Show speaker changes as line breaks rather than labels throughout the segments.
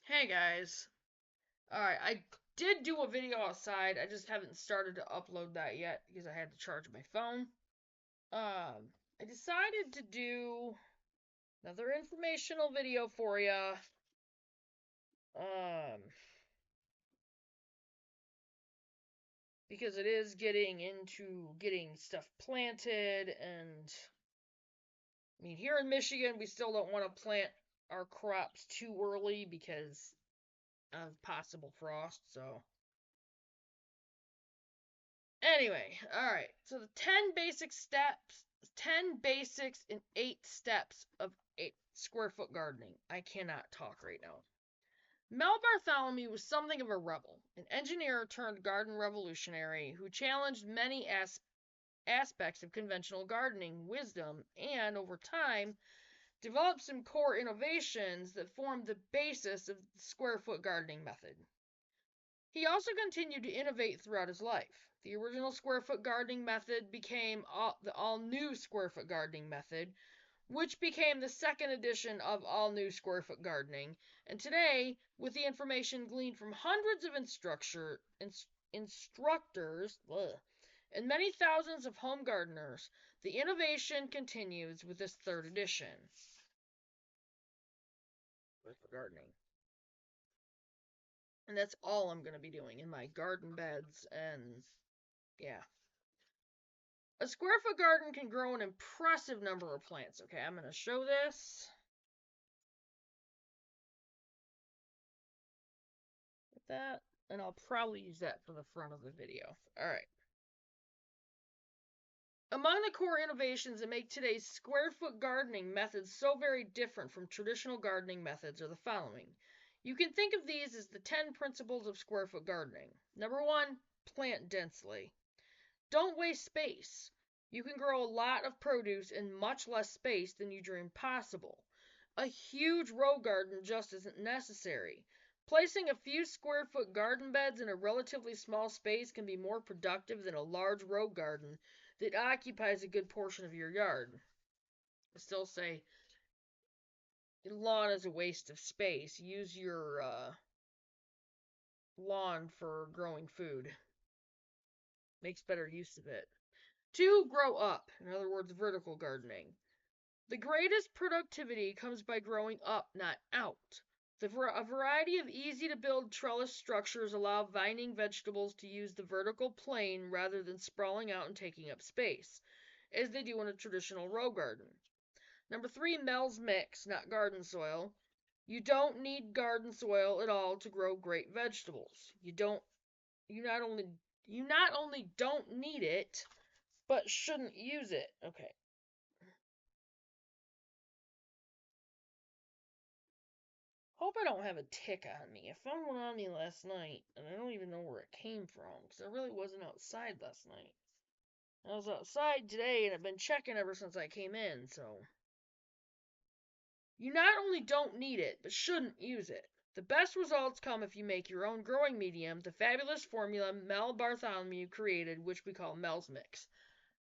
Hey guys. Alright, I did do a video outside. I just haven't started to upload that yet because I had to charge my phone. I decided to do another informational video for you. Um, because it is getting into getting stuff planted, and I mean, here in Michigan, we still don't want to plant our crops too early because of possible frost, so. Anyway, alright. So the 10 basic steps, 10 basics and 8 steps of a square foot gardening. I cannot talk right now. Mel Bartholomew was something of a rebel, an engineer turned garden revolutionary who challenged many aspects of conventional gardening wisdom and, over time, developed some core innovations that formed the basis of the square foot gardening method. He also continued to innovate throughout his life. The original square foot gardening method became the all new square foot gardening method, which became the second edition of all new square foot gardening. And today, with the information gleaned from hundreds of instructors and many thousands of home gardeners, the innovation continues with this third edition. Square foot gardening. And that's all I'm going to be doing in my garden beds and yeah. A square foot garden can grow an impressive number of plants. Okay, I'm going to show this. With that, and I'll probably use that for the front of the video. Alright. Among the core innovations that make today's square foot gardening methods so very different from traditional gardening methods are the following. You can think of these as the 10 principles of square foot gardening. Number 1, plant densely. Don't waste space. You can grow a lot of produce in much less space than you dreamed possible. A huge row garden just isn't necessary. Placing a few square foot garden beds in a relatively small space can be more productive than a large row garden that occupies a good portion of your yard. I still say lawn is a waste of space. Use your lawn for growing food. Makes better use of it. 2, grow up. In other words, vertical gardening. The greatest productivity comes by growing up, not out. A variety of easy-to-build trellis structures allow vining vegetables to use the vertical plane rather than sprawling out and taking up space, as they do in a traditional row garden. Number 3, Mel's Mix, not garden soil. You don't need garden soil at all to grow great vegetables. You not only don't need it, but shouldn't use it. Okay. Hope I don't have a tick on me. I found one on me last night, and I don't even know where it came from, because I really wasn't outside last night. I was outside today, and I've been checking ever since I came in, so. You not only don't need it, but shouldn't use it. The best results come if you make your own growing medium, the fabulous formula Mel Bartholomew created, which we call Mel's Mix.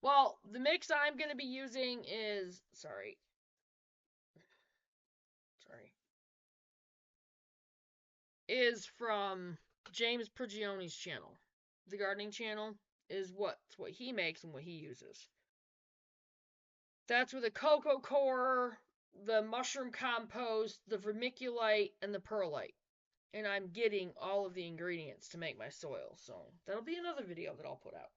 Well, the mix I'm going to be using is. Sorry. Is from James Prigione's channel. The gardening channel is what he makes and what he uses. That's with the cocoa coir, the mushroom compost, the vermiculite, and the perlite. And I'm getting all of the ingredients to make my soil, so that'll be another video that I'll put out.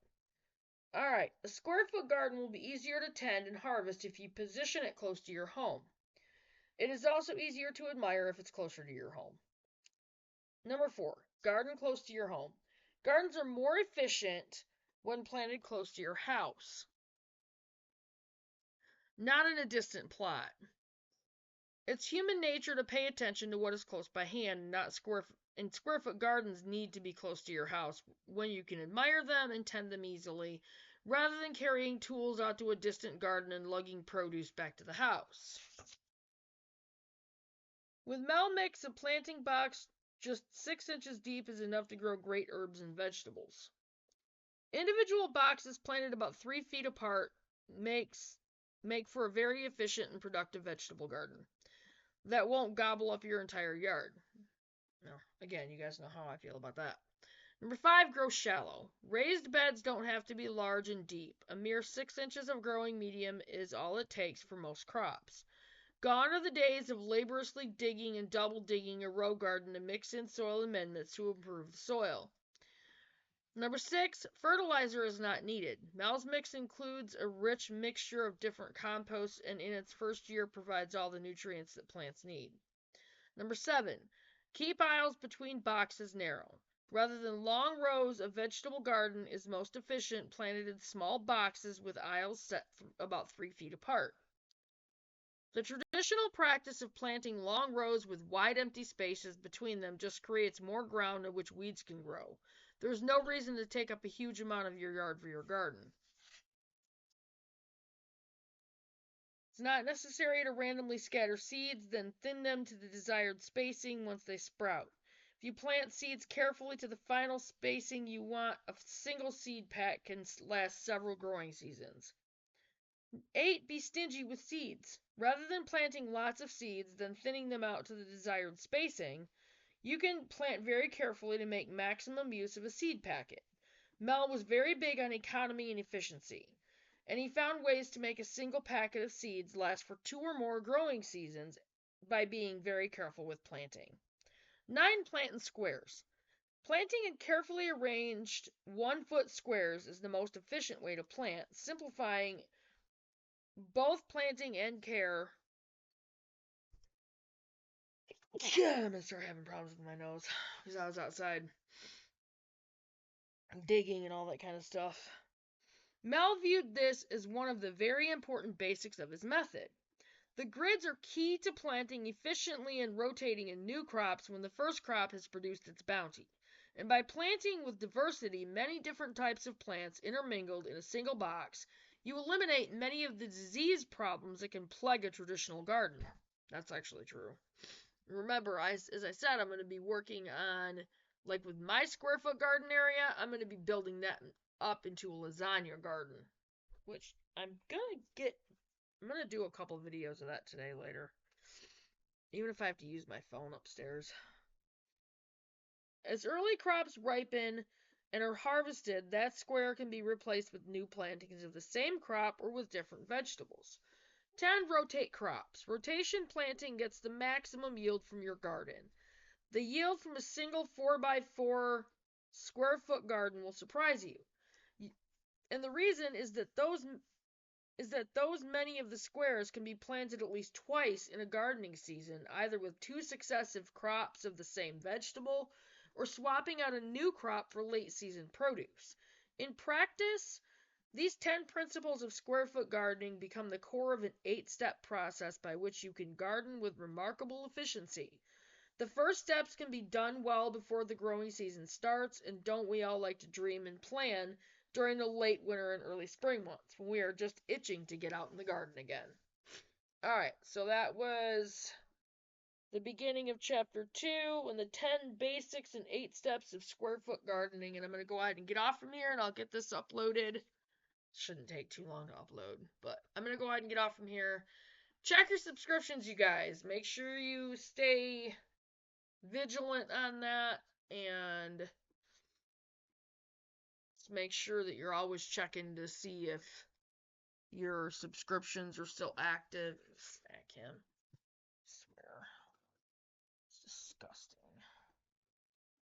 Alright, a square foot garden will be easier to tend and harvest if you position it close to your home. It is also easier to admire if it's closer to your home. Number 4, garden close to your home. Gardens are more efficient when planted close to your house, not in a distant plot. It's human nature to pay attention to what is close by hand, not square foot gardens need to be close to your house when you can admire them and tend them easily, rather than carrying tools out to a distant garden and lugging produce back to the house. With Mel Mix, a planting box just 6 inches deep is enough to grow great herbs and vegetables. Individual boxes planted about 3 feet apart make for a very efficient and productive vegetable garden that won't gobble up your entire yard. Well, again, you guys know how I feel about that. Number 5, grow shallow. Raised beds don't have to be large and deep. A mere 6 inches of growing medium is all it takes for most crops. Gone are the days of laboriously digging and double digging a row garden to mix in soil amendments to improve the soil. Number 6, fertilizer is not needed. Mel's mix includes a rich mixture of different composts and in its first year provides all the nutrients that plants need. Number 7, keep aisles between boxes narrow. Rather than long rows, a vegetable garden is most efficient planted in small boxes with aisles set about 3 feet apart. The traditional practice of planting long rows with wide empty spaces between them just creates more ground on which weeds can grow. There's no reason to take up a huge amount of your yard for your garden. It's not necessary to randomly scatter seeds, then thin them to the desired spacing once they sprout. If you plant seeds carefully to the final spacing you want, a single seed pack can last several growing seasons. 8. Be stingy with seeds. Rather than planting lots of seeds, then thinning them out to the desired spacing, you can plant very carefully to make maximum use of a seed packet. Mel was very big on economy and efficiency, and he found ways to make a single packet of seeds last for 2 or more growing seasons by being very careful with planting. 9. Plant in squares. Planting in carefully arranged 1-foot squares is the most efficient way to plant, simplifying both planting and care. Yeah, I'm gonna start having problems with my nose because I was outside digging and all that kind of stuff. Mel viewed this as one of the very important basics of his method. The grids are key to planting efficiently and rotating in new crops when the first crop has produced its bounty. And by planting with diversity, many different types of plants intermingled in a single box, you eliminate many of the disease problems that can plague a traditional garden. That's actually true. Remember, as I said, I'm going to be working on, like with my square foot garden area, I'm going to be building that up into a lasagna garden, which I'm going to do a couple videos of that today later, even if I have to use my phone upstairs. As early crops ripen and are harvested, that square can be replaced with new plantings of the same crop or with different vegetables. 10. Rotate crops. Rotation planting gets the maximum yield from your garden. The yield from a single 4x4 square foot garden will surprise you. And the reason is that those many of the squares can be planted at least twice in a gardening season, either with 2 successive crops of the same vegetable or swapping out a new crop for late season produce. In practice, these 10 principles of square foot gardening become the core of an 8-step process by which you can garden with remarkable efficiency. The first steps can be done well before the growing season starts, and don't we all like to dream and plan during the late winter and early spring months when we are just itching to get out in the garden again. Alright, so that was the beginning of chapter 2 and the 10 basics and 8 steps of square foot gardening, and I'm going to go ahead and get off from here and I'll get this uploaded. Shouldn't take too long to upload, but I'm going to go ahead and get off from here. Check your subscriptions, you guys. Make sure you stay vigilant on that and make sure that you're always checking to see if your subscriptions are still active. Smack him. I swear. It's disgusting.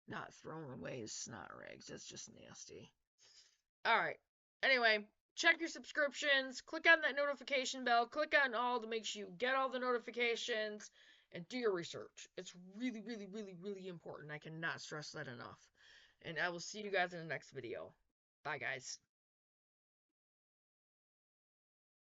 Not throwing away his snot rags. That's just nasty. Alright. Anyway, check your subscriptions. Click on that notification bell. Click on all to make sure you get all the notifications. And do your research. It's really, really, really, really important. I cannot stress that enough. And I will see you guys in the next video. Bye, guys.